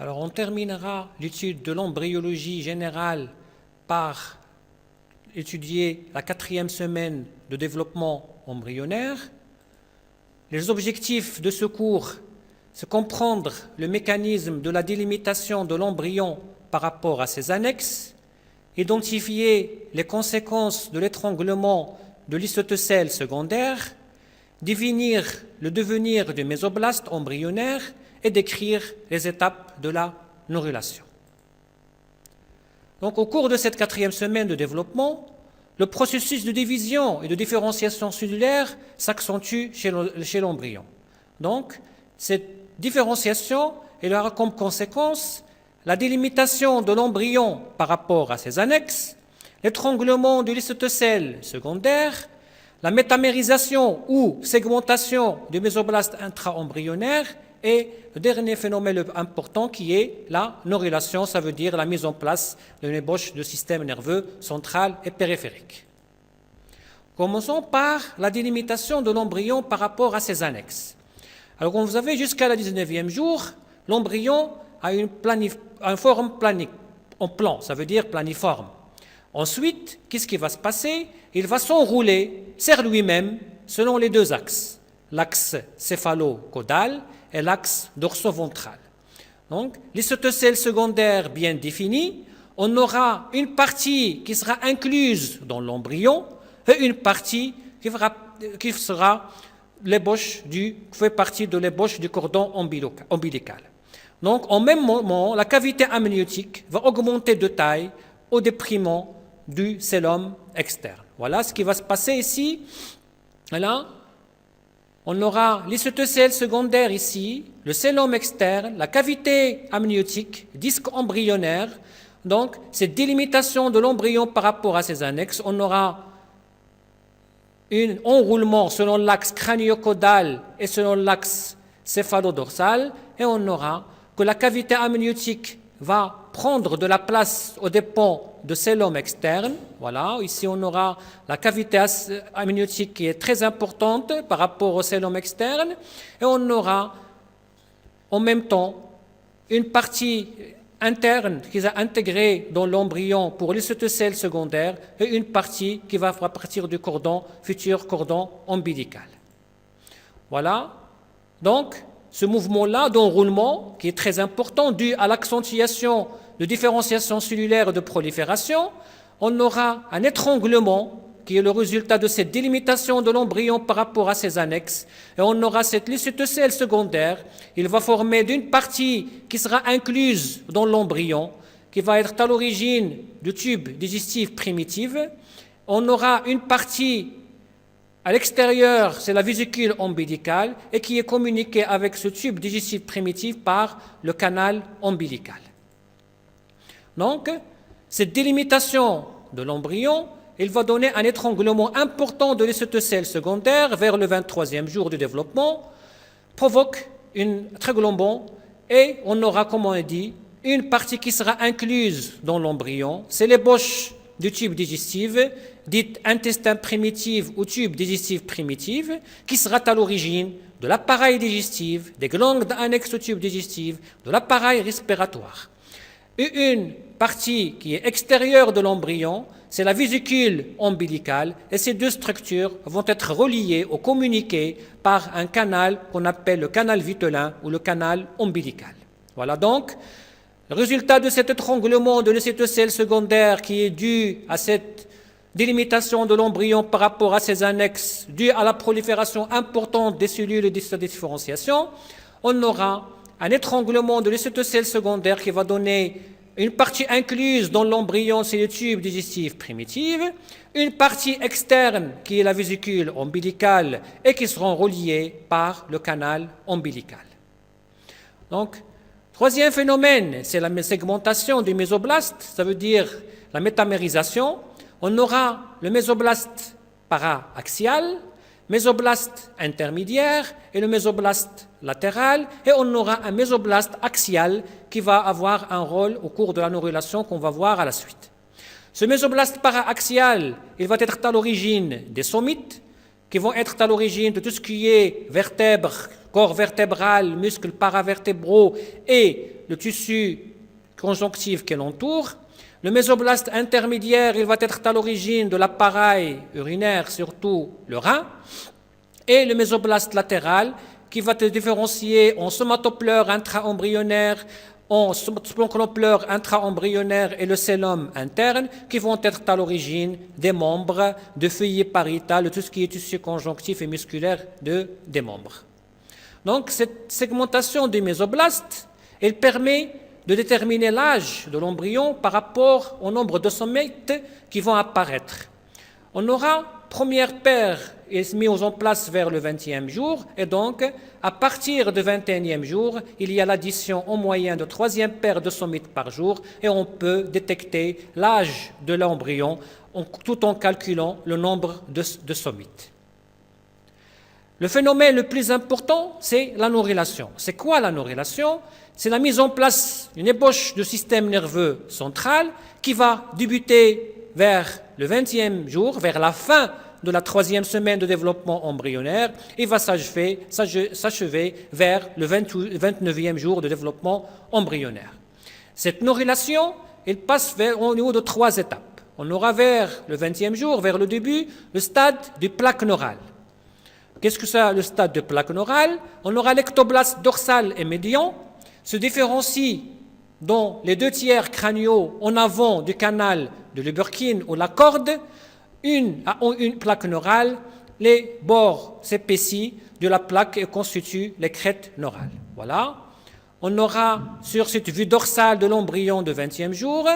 Alors on terminera l'étude de l'embryologie générale par étudier la 4e semaine de développement embryonnaire. Les objectifs de ce cours, c'est comprendre le mécanisme de la délimitation de l'embryon par rapport à ses annexes, identifier les conséquences de l'étranglement de l'isotocèle secondaire, définir le devenir du mésoblaste embryonnaire et décrire les étapes de la neurulation. Donc, au cours de cette 4e semaine de développement, le processus de division et de différenciation cellulaire s'accentue chez l'embryon. Donc, cette différenciation elle aura comme conséquence la délimitation de l'embryon par rapport à ses annexes, l'étranglement de l'isotocèle secondaire, la métamérisation ou segmentation du mésoblaste intra-embryonnaire et le dernier phénomène important qui est la neurulation, ça veut dire la mise en place d'une ébauche de système nerveux central et périphérique. Commençons par la délimitation de l'embryon par rapport à ses annexes. Alors, comme vous savez, jusqu'à la 19e jour, l'embryon a une forme en plan, ça veut dire planiforme. Ensuite, qu'est-ce qui va se passer? Il va s'enrouler sur lui-même selon les deux axes, l'axe céphalo-caudal et l'axe dorsoventral. Donc, l'isotocèle secondaire bien défini, on aura une partie qui sera incluse dans l'embryon et une partie qui sera fait partie de l'ébauche du cordon ombilical. Donc, en même moment, la cavité amniotique va augmenter de taille au détriment du cellome externe. Voilà ce qui va se passer ici. Voilà. On aura l'isotocèle secondaire ici, le cellome externe, la cavité amniotique, disque embryonnaire. Donc, cette délimitation de l'embryon par rapport à ses annexes, on aura un enroulement selon l'axe crânio-caudal et selon l'axe céphalo-dorsal, et on aura que la cavité amniotique va prendre de la place aux dépens de cellome externe. Voilà, ici on aura la cavité amniotique qui est très importante par rapport au cellome externe, et on aura en même temps une partie interne qui est intégrée dans l'embryon pour l'isotocèle secondaire et une partie qui va partir du futur cordon ombilical. Voilà, donc ce mouvement-là d'enroulement, qui est très important, dû à l'accentuation de différenciation cellulaire et de prolifération, on aura un étranglement qui est le résultat de cette délimitation de l'embryon par rapport à ses annexes, et on aura cette l'isotocèle secondaire, il va former d'une partie qui sera incluse dans l'embryon, qui va être à l'origine du tube digestif primitif, on aura une partie à l'extérieur, c'est la vésicule ombilicale et qui est communiquée avec ce tube digestif primitif par le canal ombilical. Donc, cette délimitation de l'embryon, il va donner un étranglement important de l'isotocèle secondaire vers le 23e jour du développement, provoque un tréglombon et on aura, comme on a dit, une partie qui sera incluse dans l'embryon, c'est l'ébauche du tube digestif, dite intestin primitif ou tube digestif primitif, qui sera à l'origine de l'appareil digestif, des glandes annexes au tube digestif, de l'appareil respiratoire. Et une partie qui est extérieure de l'embryon, c'est la vésicule ombilicale, et ces deux structures vont être reliées ou communiquées par un canal qu'on appelle le canal vitellin ou le canal ombilical. Voilà donc le résultat de cet étranglement de l'isotocèle secondaire qui est dû à cette délimitation de l'embryon par rapport à ses annexes, dû à la prolifération importante des cellules et de sa différenciation. On aura un étranglement de l'isotocèle secondaire qui va donner une partie incluse dans l'embryon, c'est le tube digestif primitif, une partie externe qui est la vésicule ombilicale et qui seront reliées par le canal ombilical. Donc, troisième phénomène, c'est la segmentation du mésoblaste, ça veut dire la métamérisation. On aura le mésoblaste para-axial, mésoblaste intermédiaire et le mésoblaste latéral, et on aura un mésoblaste axial qui va avoir un rôle au cours de la neurulation qu'on va voir à la suite. Ce mésoblaste para-axial, il va être à l'origine des somites, qui vont être à l'origine de tout ce qui est vertèbres corps vertébral, muscles paravertébraux et le tissu conjonctif qui l'entoure. Le mésoblaste intermédiaire, il va être à l'origine de l'appareil urinaire, surtout le rein. Et le mésoblaste latéral, qui va être différencié en somatopleur intra-embryonnaire, en sponchlopleur intra-embryonnaire et le cellum interne, qui vont être à l'origine des membres de feuillet pariétal, de tout ce qui est tissu conjonctif et musculaire des membres. Donc, cette segmentation du mésoblaste, elle permet de déterminer l'âge de l'embryon par rapport au nombre de somites qui vont apparaître. On aura première paire est mise en place vers le 20e jour, et donc, à partir du 21e jour, il y a l'addition en moyenne de troisième paire de somites par jour, et on peut détecter l'âge de l'embryon tout en calculant le nombre de somites. Le phénomène le plus important, c'est l'anorélation. C'est quoi l'anorélation? C'est la mise en place d'une ébauche du système nerveux central qui va débuter vers le 20e jour, vers la fin de la troisième semaine de développement embryonnaire, et va s'achever vers le 29e jour de développement embryonnaire. Cette norélation, elle passe au niveau de 3 étapes. On aura vers le 20e jour, vers le début, le stade du plaque neurale. Qu'est-ce que c'est le stade de plaque neurale? On aura l'ectoblaste dorsal et médian, se différencie dans les 2 tiers crâniaux en avant du canal de Lübberkin ou la corde, une plaque neurale, les bords s'épaississent de la plaque et constituent les crêtes neurales. Voilà. On aura sur cette vue dorsale de l'embryon de 20e jour,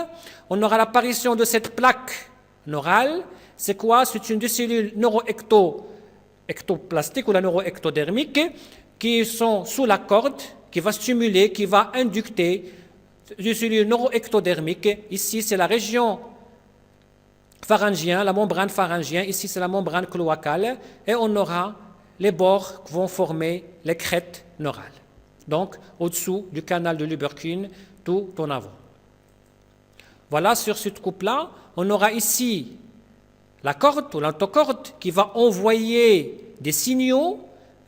on aura l'apparition de cette plaque neurale. C'est quoi? C'est une des cellules neuroectoplastiques ou la neuroectodermique qui sont sous la corde, qui va stimuler, qui va inducter des cellules neuroectodermiques. Ici, c'est la région pharyngienne, la membrane pharyngienne. Ici, c'est la membrane cloacale. Et on aura les bords qui vont former les crêtes neurales. Donc, au-dessous du canal de Lübberkin, tout en avant. Voilà, sur cette coupe-là, on aura ici la corde ou l'antocorde qui va envoyer des signaux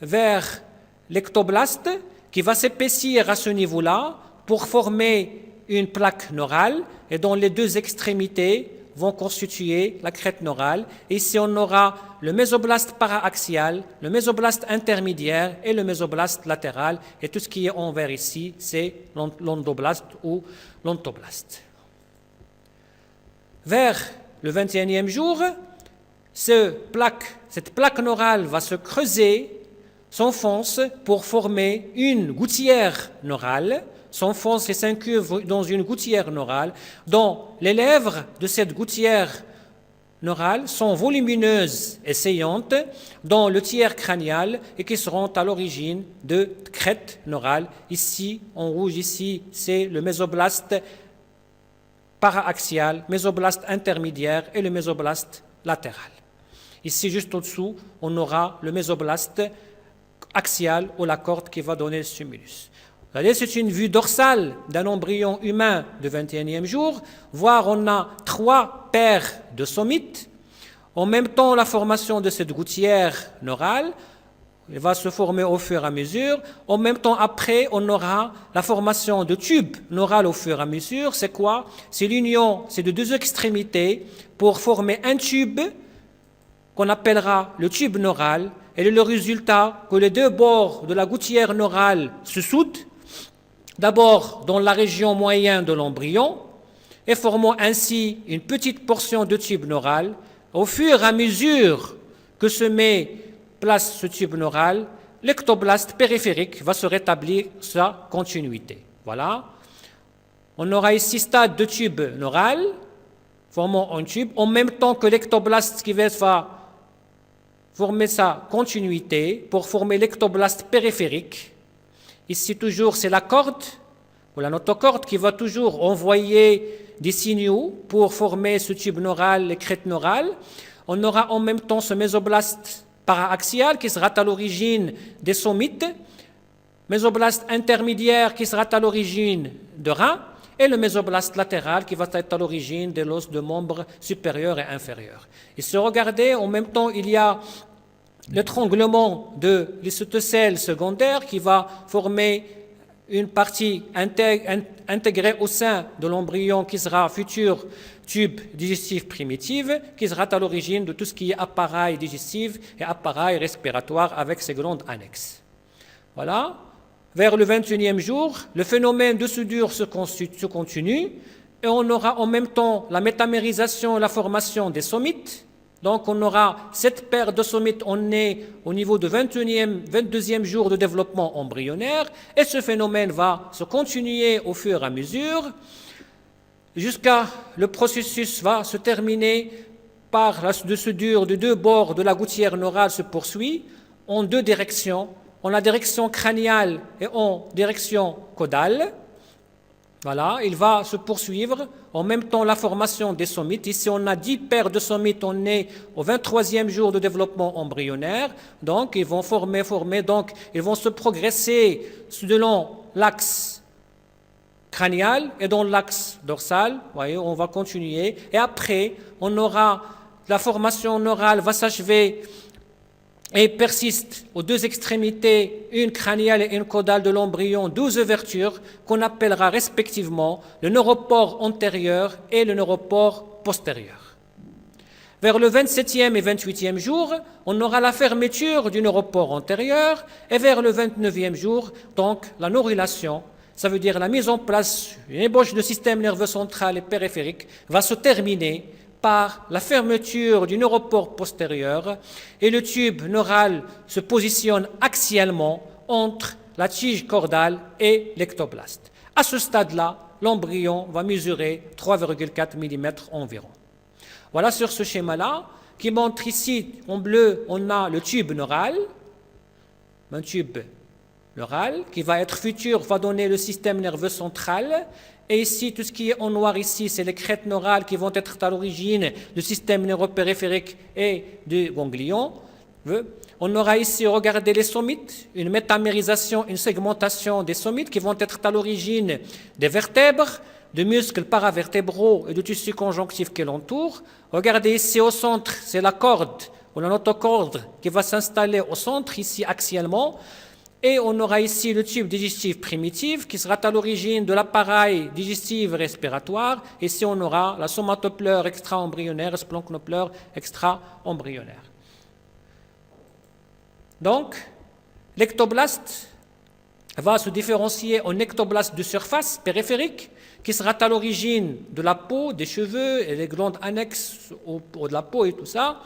vers l'ectoblaste qui va s'épaissir à ce niveau-là pour former une plaque neurale et dont les 2 extrémités vont constituer la crête neurale. Ici, on aura le mésoblaste paraaxial, le mésoblaste intermédiaire et le mésoblaste latéral. Et tout ce qui est en vert ici, c'est l'endoblaste ou l'ontoblaste. Vers le 21e jour, cette plaque neurale va se creuser, s'enfonce pour former une gouttière neurale, s'enfonce et s'incurve dans une gouttière neurale, dont les lèvres de cette gouttière neurale sont volumineuses et saillantes dans le tiers crânial et qui seront à l'origine de crêtes neurales. Ici, en rouge, ici, c'est le mésoblaste paraaxial, mésoblaste intermédiaire et le mésoblaste latéral. Ici, juste au-dessous, on aura le mésoblaste axial ou la corde qui va donner le stimulus. C'est une vue dorsale d'un embryon humain de 21e jour, voire on a 3 paires de somites. En même temps, la formation de cette gouttière neurale elle va se former au fur et à mesure. En même temps, après, on aura la formation de tubes neurales au fur et à mesure. C'est quoi? C'est l'union, c'est de 2 extrémités pour former un tube qu'on appellera le tube neural. Et le résultat, que les 2 bords de la gouttière neurale se soudent, d'abord dans la région moyenne de l'embryon, et formant ainsi une petite portion de tube neural. Au fur et à mesure que se met place ce tube neural, l'ectoblaste périphérique va se rétablir sa continuité. Voilà. On aura ici stade de tube neural, formant un tube, en même temps que l'ectoblaste qui va former sa continuité pour former l'ectoblaste périphérique. Ici toujours c'est la corde ou la notocorde qui va toujours envoyer des signaux pour former ce tube neural, les crêtes neurales. On aura en même temps ce mésoblaste paraaxial qui sera à l'origine des somites, mésoblaste intermédiaire qui sera à l'origine de rein, et le mésoblaste latéral qui va être à l'origine de l'os de membres supérieurs et inférieurs. Et si vous regardez, en même temps, il y a l'étranglement de l'isotocèle secondaire qui va former une partie intégrée au sein de l'embryon qui sera futur tube digestif primitif, qui sera à l'origine de tout ce qui est appareil digestif et appareil respiratoire avec ses glandes annexes. Voilà. Vers le 21e jour, le phénomène de soudure se continue et on aura en même temps la métamérisation et la formation des somites. Donc on aura cette paire de somites, on est au niveau du 22e jour de développement embryonnaire et ce phénomène va se continuer au fur et à mesure jusqu'à le processus va se terminer par la soudure de deux bords de la gouttière neurale se poursuit en deux directions, en la direction crâniale et en direction caudale. Voilà, il va se poursuivre en même temps la formation des somites. Ici, on a 10 paires de somites, on est au 23e jour de développement embryonnaire. Donc, ils vont former, donc ils vont se progresser selon l'axe crânial et dans l'axe dorsal. Vous voyez, on va continuer. Et après, on aura la formation neurale va s'achever et persiste aux deux extrémités, une crâniale et une caudale de l'embryon, 12 ouvertures qu'on appellera respectivement le neuropore antérieur et le neuropore postérieur. Vers le 27e et 28e jour, on aura la fermeture du neuropore antérieur et vers le 29e jour, donc la neurulation, ça veut dire la mise en place d'une ébauche de système nerveux central et périphérique, va se terminer par la fermeture du neuropore postérieur et le tube neural se positionne axialement entre la tige caudale et l'ectoblaste. À ce stade-là, l'embryon va mesurer 3,4 mm environ. Voilà sur ce schéma-là qui montre ici en bleu, on a le tube neural, un tube neural qui va être futur, va donner le système nerveux central. Et ici, tout ce qui est en noir ici, c'est les crêtes neurales qui vont être à l'origine du système neuropériphérique et du ganglion. On aura ici, regardez les somites, une métamérisation, une segmentation des somites qui vont être à l'origine des vertèbres, des muscles paravertébraux et du tissu conjonctif qui l'entoure. Regardez ici au centre, c'est la corde ou la notocorde qui va s'installer au centre, ici axialement. Et on aura ici le tube digestif primitif qui sera à l'origine de l'appareil digestif respiratoire. Ici, on aura la somatopleure extra-embryonnaire, splanchnopleure extra-embryonnaire. Donc, l'ectoblaste va se différencier en ectoblaste de surface périphérique qui sera à l'origine de la peau, des cheveux et des glandes annexes de la peau et tout ça.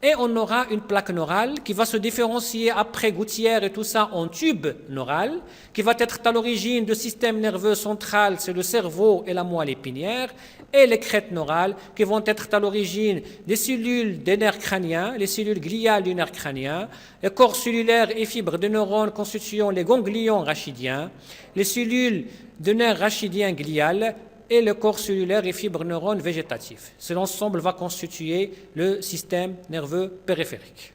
Et on aura une plaque neurale qui va se différencier après gouttière et tout ça en tube neural, qui va être à l'origine du système nerveux central, c'est le cerveau et la moelle épinière, et les crêtes neurales qui vont être à l'origine des cellules des nerfs crâniens, les cellules gliales du nerf crânien, les corps cellulaires et fibres de neurones constituant les ganglions rachidiens, les cellules de nerfs rachidiens gliales, et le corps cellulaire et fibres neurones végétatifs. Cet ensemble va constituer le système nerveux périphérique.